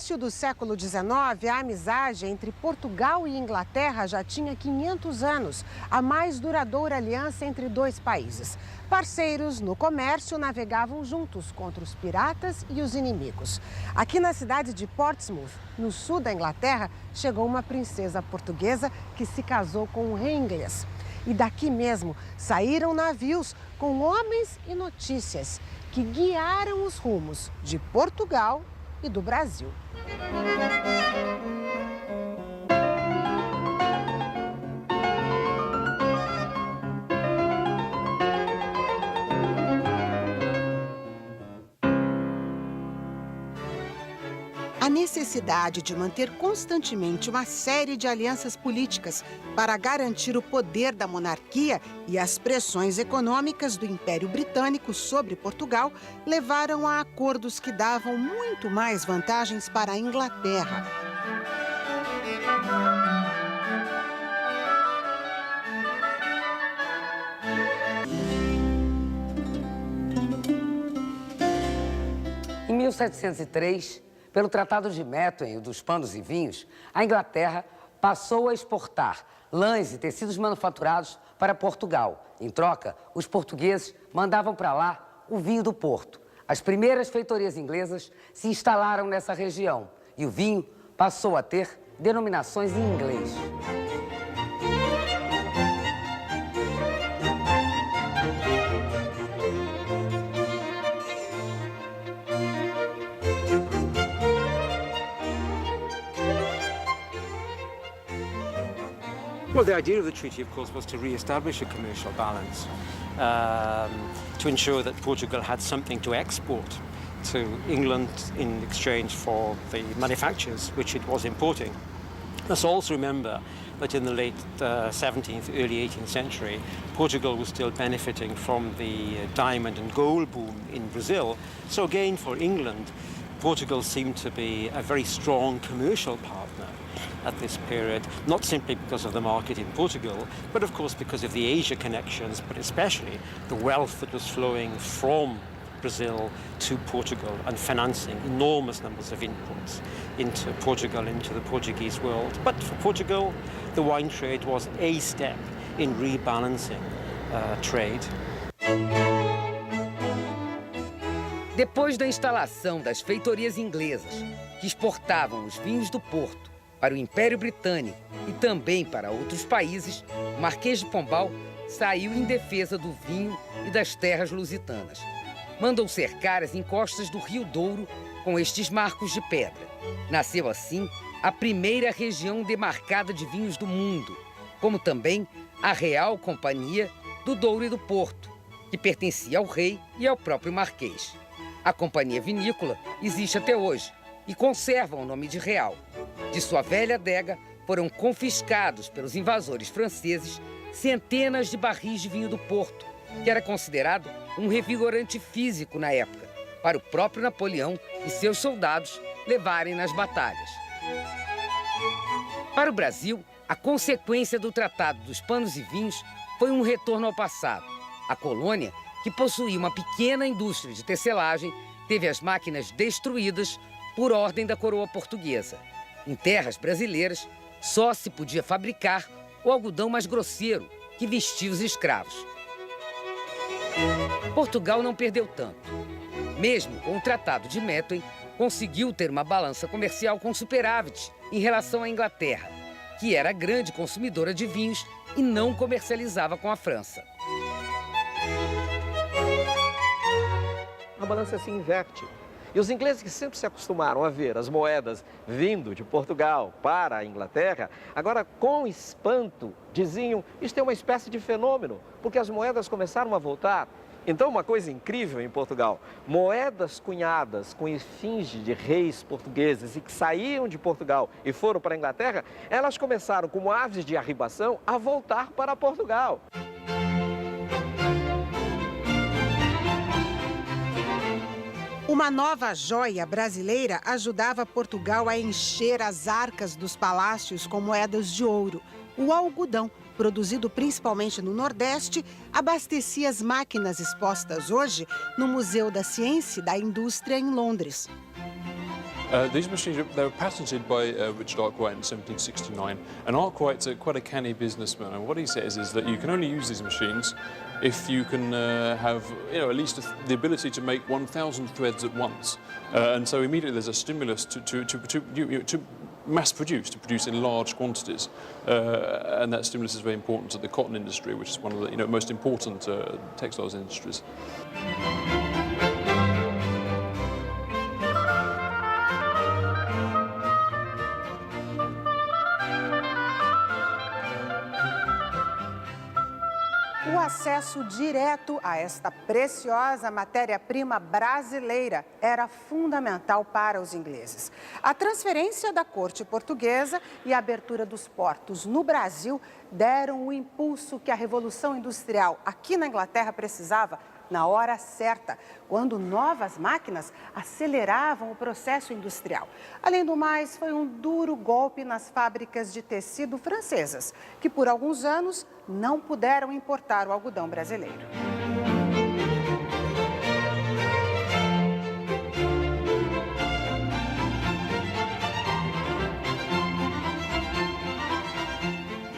início do século XIX, a amizade entre Portugal e Inglaterra já tinha 500 anos, a mais duradoura aliança entre dois países. Parceiros no comércio navegavam juntos contra os piratas e os inimigos. Aqui na cidade de Portsmouth, no sul da Inglaterra, chegou uma princesa portuguesa que se casou com um rei inglês. E daqui mesmo saíram navios com homens e notícias que guiaram os rumos de Portugal e do Brasil. A necessidade de manter constantemente uma série de alianças políticas para garantir o poder da monarquia e as pressões econômicas do Império Britânico sobre Portugal levaram a acordos que davam muito mais vantagens para a Inglaterra. Em 1703, pelo Tratado de Methuen dos Panos e Vinhos, a Inglaterra passou a exportar lãs e tecidos manufaturados para Portugal. Em troca, os portugueses mandavam para lá o vinho do Porto. As primeiras feitorias inglesas se instalaram nessa região e o vinho passou a ter denominações em inglês. Well, the idea of the treaty, of course, was to re-establish a commercial balance, to ensure that Portugal had something to export to England in exchange for the manufactures which it was importing. Let's also remember that in the late 17th, early 18th century, Portugal was still benefiting from the diamond and gold boom in Brazil. So again, for England, Portugal seemed to be a very strong commercial partner at this period, not simply because of the market in Portugal, but of course because of the Asia connections, but especially the wealth that was flowing from Brazil to Portugal and financing enormous numbers of imports into Portugal, into the Portuguese world. But for Portugal, the wine trade was a step in rebalancing trade. Depois da instalação das feitorias inglesas, que exportavam os vinhos do Porto para o Império Britânico e também para outros países, o Marquês de Pombal saiu em defesa do vinho e das terras lusitanas. Mandou cercar as encostas do Rio Douro com estes marcos de pedra. Nasceu assim a primeira região demarcada de vinhos do mundo, como também a Real Companhia do Douro e do Porto, que pertencia ao rei e ao próprio Marquês. A Companhia Vinícola existe até hoje e conserva o nome de Real. De sua velha adega foram confiscados pelos invasores franceses centenas de barris de vinho do Porto, que era considerado um revigorante físico na época, para o próprio Napoleão e seus soldados levarem nas batalhas. Para o Brasil, a consequência do Tratado dos Panos e Vinhos foi um retorno ao passado. A colônia, que possuía uma pequena indústria de tecelagem, teve as máquinas destruídas por ordem da coroa portuguesa. Em terras brasileiras, só se podia fabricar o algodão mais grosseiro, que vestia os escravos. Portugal não perdeu tanto. Mesmo com o Tratado de Methuen, conseguiu ter uma balança comercial com superávit em relação à Inglaterra, que era grande consumidora de vinhos e não comercializava com a França. A balança se inverte. E os ingleses, que sempre se acostumaram a ver as moedas vindo de Portugal para a Inglaterra, agora com espanto diziam: isto é uma espécie de fenômeno, porque as moedas começaram a voltar. Então, uma coisa incrível em Portugal, moedas cunhadas com efígie de reis portugueses e que saíam de Portugal e foram para a Inglaterra, elas começaram, como aves de arribação, a voltar para Portugal. Uma nova joia brasileira ajudava Portugal a encher as arcas dos palácios com moedas de ouro. O algodão, produzido principalmente no Nordeste, abastecia as máquinas expostas hoje no Museu da Ciência e da Indústria em Londres. These machines, they were patented by Richard Arkwright in 1769, and Arkwright's quite a canny businessman, and what he says is that you can only use these machines if you can have, at least the ability to make 1,000 threads at once. And so immediately there's a stimulus to mass produce, to produce in large quantities, and that stimulus is very important to the cotton industry, which is one of the most important textiles industries. O acesso direto a esta preciosa matéria-prima brasileira era fundamental para os ingleses. A transferência da corte portuguesa e a abertura dos portos no Brasil deram o impulso que a Revolução Industrial aqui na Inglaterra precisava na hora certa, quando novas máquinas aceleravam o processo industrial. Além do mais, foi um duro golpe nas fábricas de tecido francesas, que por alguns anos não puderam importar o algodão brasileiro.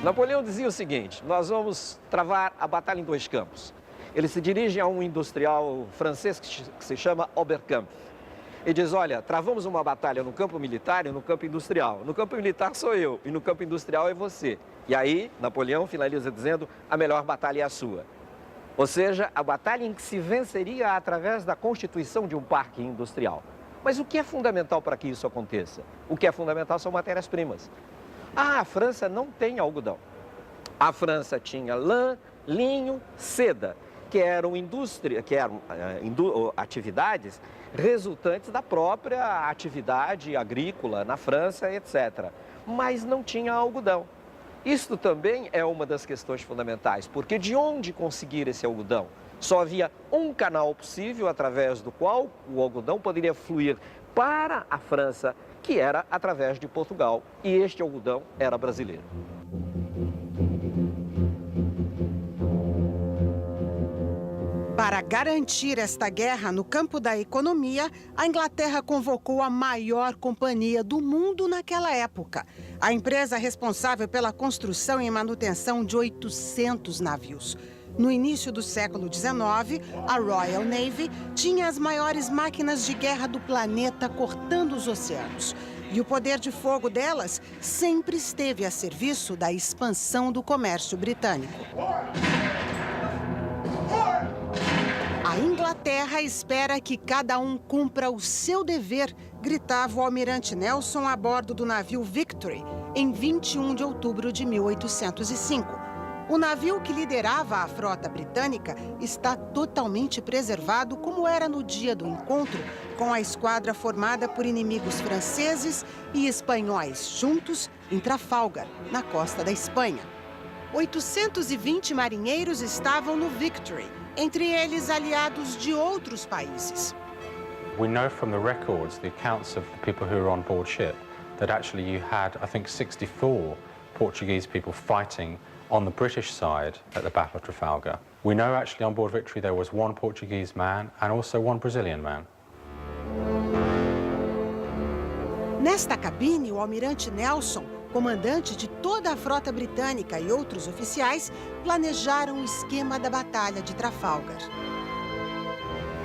Napoleão dizia o seguinte: nós vamos travar a batalha em dois campos. Ele se dirige a um industrial francês que se chama Oberkampf e diz: olha, travamos uma batalha no campo militar e no campo industrial. No campo militar sou eu e no campo industrial é você. E aí, Napoleão finaliza dizendo: a melhor batalha é a sua. Ou seja, a batalha em que se venceria através da constituição de um parque industrial. Mas o que é fundamental para que isso aconteça? O que é fundamental são matérias-primas. A França não tem algodão. A França tinha lã, linho, seda, que eram atividades resultantes da própria atividade agrícola na França, etc. Mas não tinha algodão. Isto também é uma das questões fundamentais, porque de onde conseguir esse algodão? Só havia um canal possível através do qual o algodão poderia fluir para a França, que era através de Portugal, e este algodão era brasileiro. Para garantir esta guerra no campo da economia, a Inglaterra convocou a maior companhia do mundo naquela época. A empresa responsável pela construção e manutenção de 800 navios. No início do século XIX, a Royal Navy tinha as maiores máquinas de guerra do planeta cortando os oceanos. E o poder de fogo delas sempre esteve a serviço da expansão do comércio britânico. A Inglaterra espera que cada um cumpra o seu dever, gritava o almirante Nelson a bordo do navio Victory, em 21 de outubro de 1805. O navio que liderava a frota britânica está totalmente preservado, como era no dia do encontro, com a esquadra formada por inimigos franceses e espanhóis juntos em Trafalgar, na costa da Espanha. 820 marinheiros estavam no Victory, entre eles aliados de outros países. We know from the records, the accounts of the people who were on board ship, that actually you had, I think, 64 Portuguese people fighting on the British side at the Battle of Trafalgar. We know actually on board Victory there was one Portuguese man and also one Brazilian man. Nesta cabine, o almirante Nelson, comandante de toda a frota britânica e outros oficiais, planejaram o esquema da Batalha de Trafalgar.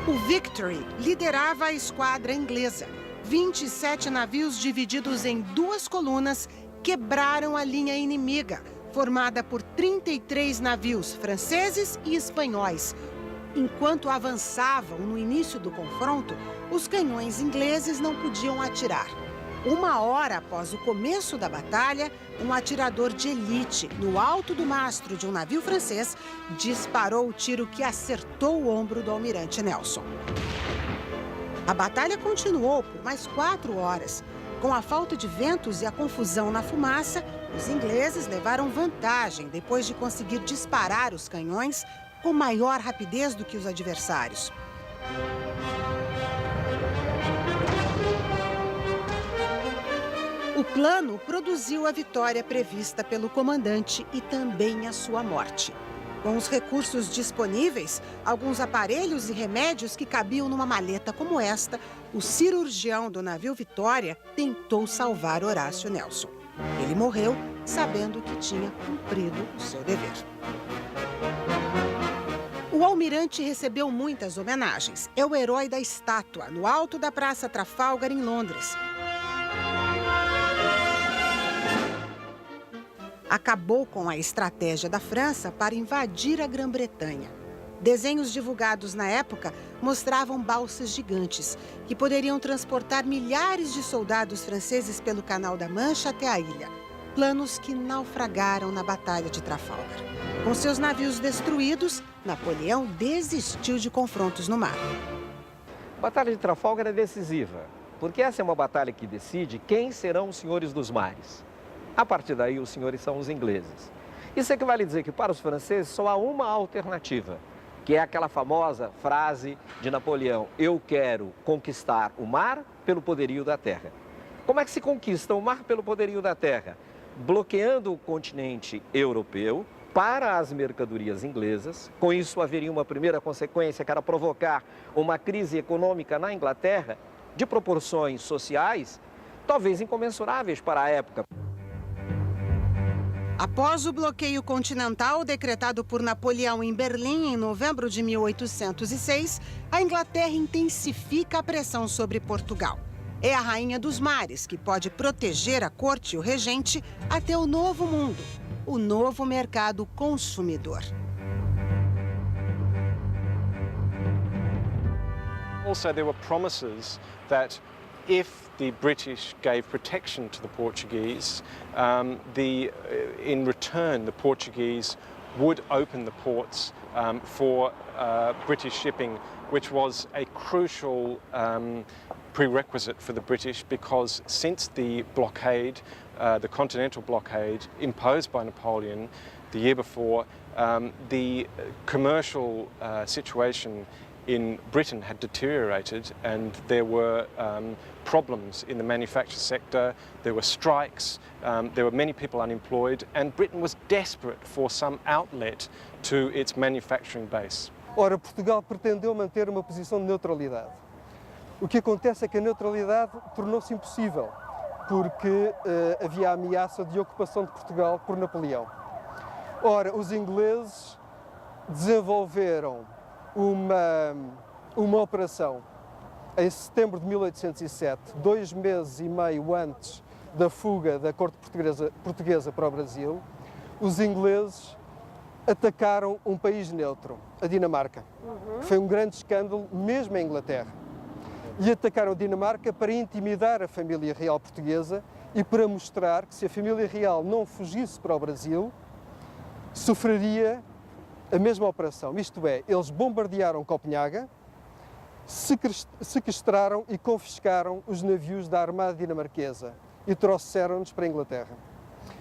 O Victory liderava a esquadra inglesa. 27 navios divididos em duas colunas quebraram a linha inimiga, formada por 33 navios franceses e espanhóis. Enquanto avançavam no início do confronto, os canhões ingleses não podiam atirar. 1 hora após o começo da batalha, um atirador de elite, no alto do mastro de um navio francês, disparou o tiro que acertou o ombro do almirante Nelson. A batalha continuou por mais 4 horas. Com a falta de ventos e a confusão na fumaça, os ingleses levaram vantagem depois de conseguir disparar os canhões com maior rapidez do que os adversários. O plano produziu a vitória prevista pelo comandante e também a sua morte. Com os recursos disponíveis, alguns aparelhos e remédios que cabiam numa maleta como esta, o cirurgião do navio Vitória tentou salvar Horácio Nelson. Ele morreu sabendo que tinha cumprido o seu dever. O almirante recebeu muitas homenagens. É o herói da estátua, no alto da Praça Trafalgar, em Londres. Acabou com a estratégia da França para invadir a Grã-Bretanha. Desenhos divulgados na época mostravam balsas gigantes que poderiam transportar milhares de soldados franceses pelo Canal da Mancha até a ilha. Planos que naufragaram na Batalha de Trafalgar. Com seus navios destruídos, Napoleão desistiu de confrontos no mar. A Batalha de Trafalgar é decisiva, porque essa é uma batalha que decide quem serão os senhores dos mares. A partir daí, os senhores são os ingleses. Isso equivale a dizer que para os franceses só há uma alternativa, que é aquela famosa frase de Napoleão: eu quero conquistar o mar pelo poderio da terra. Como é que se conquista o mar pelo poderio da terra? Bloqueando o continente europeu para as mercadorias inglesas. Com isso, haveria uma primeira consequência, que era provocar uma crise econômica na Inglaterra de proporções sociais talvez incomensuráveis para a época. Após o bloqueio continental decretado por Napoleão em Berlim em novembro de 1806, a Inglaterra intensifica a pressão sobre Portugal. É a rainha dos mares que pode proteger a corte e o regente até o novo mundo, o novo mercado consumidor. Also, there were promises that if the British gave protection to the Portuguese, in return the Portuguese would open the ports for British shipping, which was a crucial prerequisite for the British, because since the blockade, the continental blockade imposed by Napoleon the year before, the commercial situation in Britain had deteriorated, and there were problems in the manufacture sector, there were strikes, there were many people unemployed, and Britain was desperate for some outlet to its manufacturing base. Ora, Portugal pretendeu manter uma posição de neutralidade. O que acontece é que a neutralidade tornou-se impossível, porque havia a ameaça de ocupação de Portugal por Napoleão. Ora, os ingleses desenvolveram uma operação em setembro de 1807, 2 meses e meio antes da fuga da corte portuguesa para o Brasil. Os ingleses atacaram um país neutro, a Dinamarca. Foi um grande escândalo, mesmo em Inglaterra. E atacaram a Dinamarca para intimidar a família real portuguesa e para mostrar que, se a família real não fugisse para o Brasil, sofreria a mesma operação. Isto é, eles bombardearam Copenhaga, sequestraram e confiscaram os navios da Armada dinamarquesa e trouxeram-nos para a Inglaterra.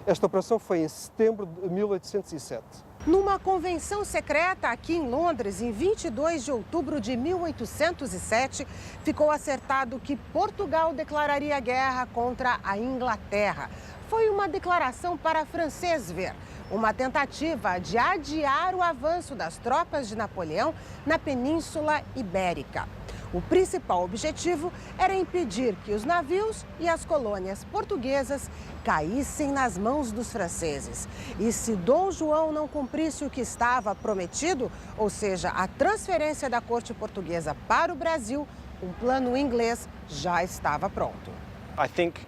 Esta operação foi em setembro de 1807. Numa convenção secreta aqui em Londres, em 22 de outubro de 1807, ficou acertado que Portugal declararia guerra contra a Inglaterra. Foi uma declaração para francês ver, uma tentativa de adiar o avanço das tropas de Napoleão na Península Ibérica. O principal objetivo era impedir que os navios e as colônias portuguesas caíssem nas mãos dos franceses. E se Dom João não cumprisse o que estava prometido, ou seja, a transferência da corte portuguesa para o Brasil, um plano inglês já estava pronto. I think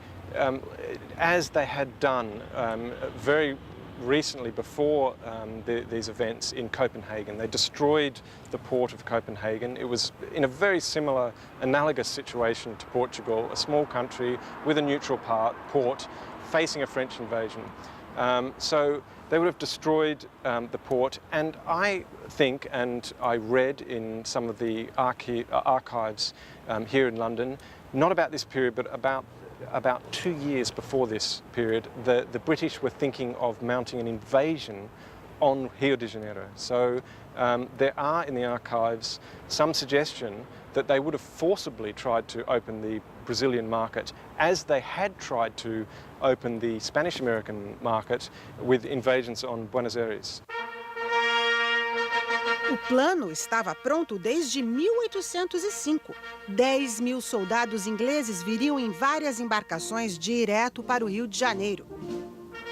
as they had done very recently before these events in Copenhagen, they destroyed the port of Copenhagen. It was in a very similar, analogous situation to Portugal, a small country with a neutral port facing a French invasion. So they would have destroyed the port, and I think, and I read in some of the archives here in London, not about this period, but about 2 years before this period, the British were thinking of mounting an invasion on Rio de Janeiro. So there are in the archives some suggestion that they would have forcibly tried to open the Brazilian market, as they had tried to open the Spanish-American market with invasions on Buenos Aires. O plano estava pronto desde 1805. 10 mil soldados ingleses viriam em várias embarcações direto para o Rio de Janeiro.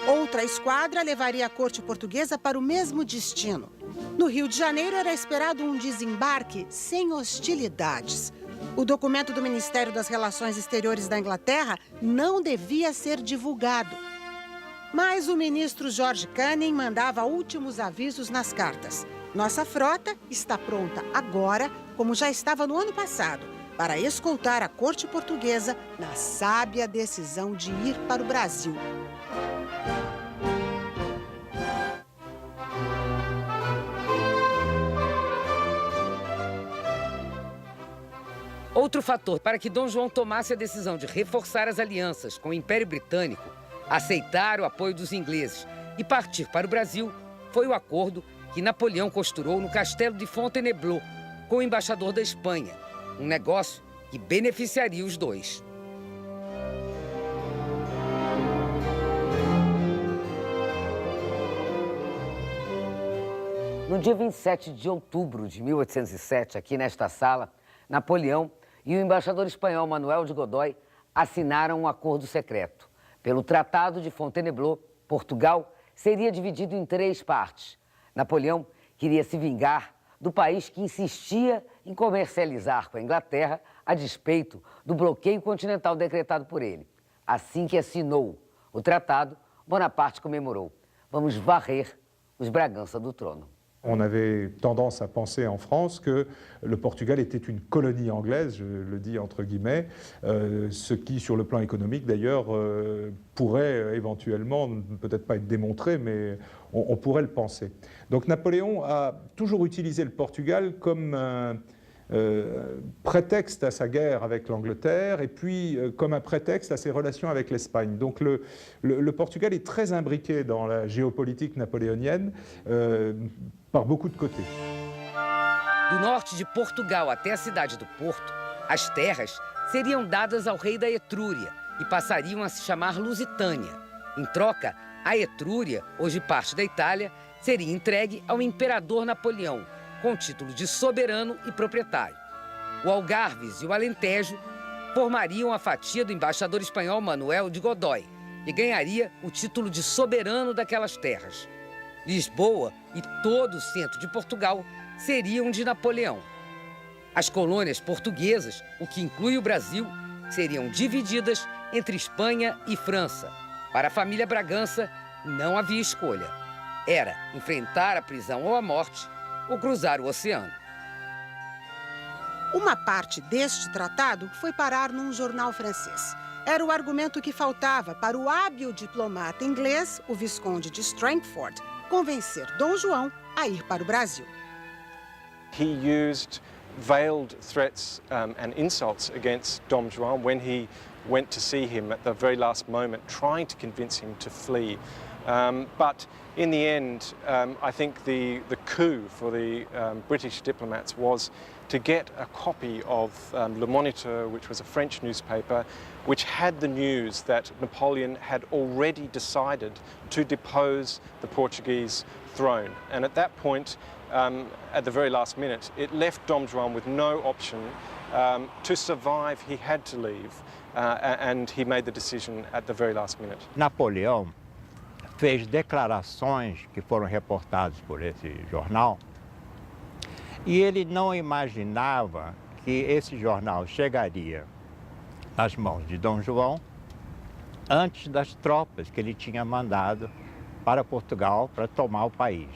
Outra esquadra levaria a corte portuguesa para o mesmo destino. No Rio de Janeiro era esperado um desembarque sem hostilidades. O documento do Ministério das Relações Exteriores da Inglaterra não devia ser divulgado. Mas o ministro George Canning mandava últimos avisos nas cartas. Nossa frota está pronta agora, como já estava no ano passado, para escoltar a corte portuguesa na sábia decisão de ir para o Brasil. Outro fator para que Dom João tomasse a decisão de reforçar as alianças com o Império Britânico, aceitar o apoio dos ingleses e partir para o Brasil foi o acordo que Napoleão costurou no castelo de Fontainebleau com o embaixador da Espanha, um negócio que beneficiaria os dois. No dia 27 de outubro de 1807, aqui nesta sala, Napoleão e o embaixador espanhol Manuel de Godoy assinaram um acordo secreto. Pelo Tratado de Fontainebleau, Portugal seria dividido em 3 partes. Napoleão queria se vingar do país que insistia em comercializar com a Inglaterra a despeito do bloqueio continental decretado por ele. Assim que assinou o tratado, Bonaparte comemorou: vamos varrer os Bragança do trono. On avait tendance à penser en France que le Portugal était une colonie anglaise, je le dis entre guillemets, ce qui, sur le plan économique d'ailleurs, pourrait éventuellement, peut-être pas être démontré, mais on pourrait le penser. Donc Napoléon a toujours utilisé le Portugal comme un prétexte à sa guerre avec l'Angleterre et puis comme un prétexte à ses relations avec l'Espagne. Donc le Portugal est très imbriqué dans la géopolitique napoléonienne par beaucoup de côtés. Do norte de Portugal até a cidade do Porto, as terras seriam dadas ao rei da Etrúria e passariam a se chamar Lusitânia. Em troca, a Etrúria, hoje parte da Itália, seria entregue ao imperador Napoleão, com título de soberano e proprietário. O Algarves e o Alentejo formariam a fatia do embaixador espanhol Manuel de Godoy e ganharia o título de soberano daquelas terras. Lisboa e todo o centro de Portugal seriam de Napoleão. As colônias portuguesas, o que inclui o Brasil, seriam divididas entre Espanha e França. Para a família Bragança, não havia escolha. Era enfrentar a prisão ou a morte ou cruzar o oceano. Uma parte deste tratado foi parar num jornal francês. Era o argumento que faltava para o hábil diplomata inglês, o Visconde de Strangford, convencer Dom João a ir para o Brasil. He used veiled threats and insults against Dom João when he went to see him at the very last moment, trying to convince him to flee. But in the end, I think the coup for the British diplomats was to get a copy of Le Moniteur, which was a French newspaper, which had the news that Napoleon had already decided to depose the Portuguese throne. And at that point, at the very last minute, it left Dom João with no option. To survive, he had to leave, and he made the decision at the very last minute. Napoleão fez declarações que foram reportadas por esse jornal e ele não imaginava que esse jornal chegaria nas mãos de Dom João antes das tropas que ele tinha mandado para Portugal para tomar o país.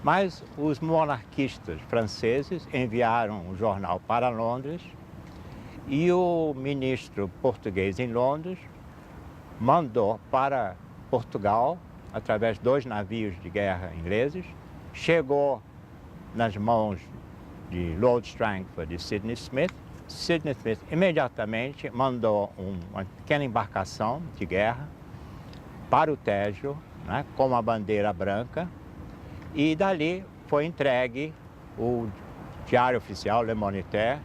Mas os monarquistas franceses enviaram o jornal para Londres e o ministro português em Londres mandou para Portugal, através de 2 navios de guerra ingleses, chegou nas mãos de Lord Strangford e Sidney Smith. Sidney Smith imediatamente mandou uma pequena embarcação de guerra para o Tejo, né, com a bandeira branca, e dali foi entregue o diário oficial Le Moniteur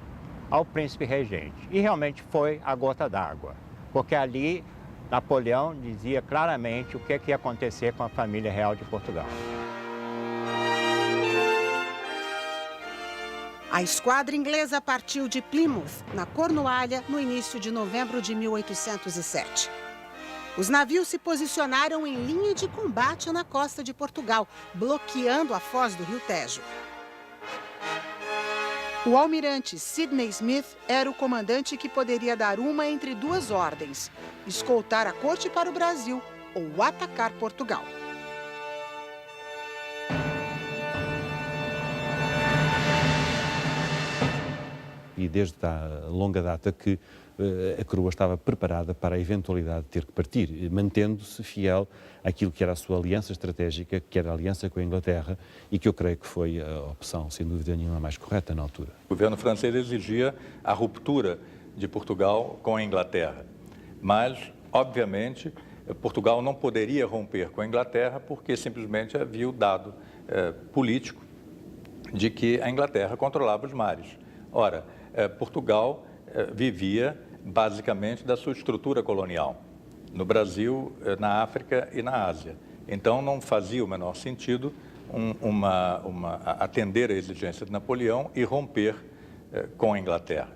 ao príncipe regente. E realmente foi a gota d'água, porque ali Napoleão dizia claramente o que ia acontecer com a família real de Portugal. A esquadra inglesa partiu de Plymouth, na Cornualha, no início de novembro de 1807. Os navios se posicionaram em linha de combate na costa de Portugal, bloqueando a foz do Rio Tejo. O almirante Sidney Smith era o comandante que poderia dar uma entre duas ordens: escoltar a corte para o Brasil ou atacar Portugal. E desde a longa data que a coroa estava preparada para a eventualidade de ter que partir, mantendo-se fiel àquilo que era a sua aliança estratégica, que era a aliança com a Inglaterra, e que eu creio que foi a opção, sem dúvida nenhuma, mais correta na altura. O governo francês exigia a ruptura de Portugal com a Inglaterra, mas, obviamente, Portugal não poderia romper com a Inglaterra porque simplesmente havia o dado político de que a Inglaterra controlava os mares. Ora, Portugal vivia basicamente da sua estrutura colonial, no Brasil, na África e na Ásia. Então não fazia o menor sentido atender a exigência de Napoleão e romper com a Inglaterra.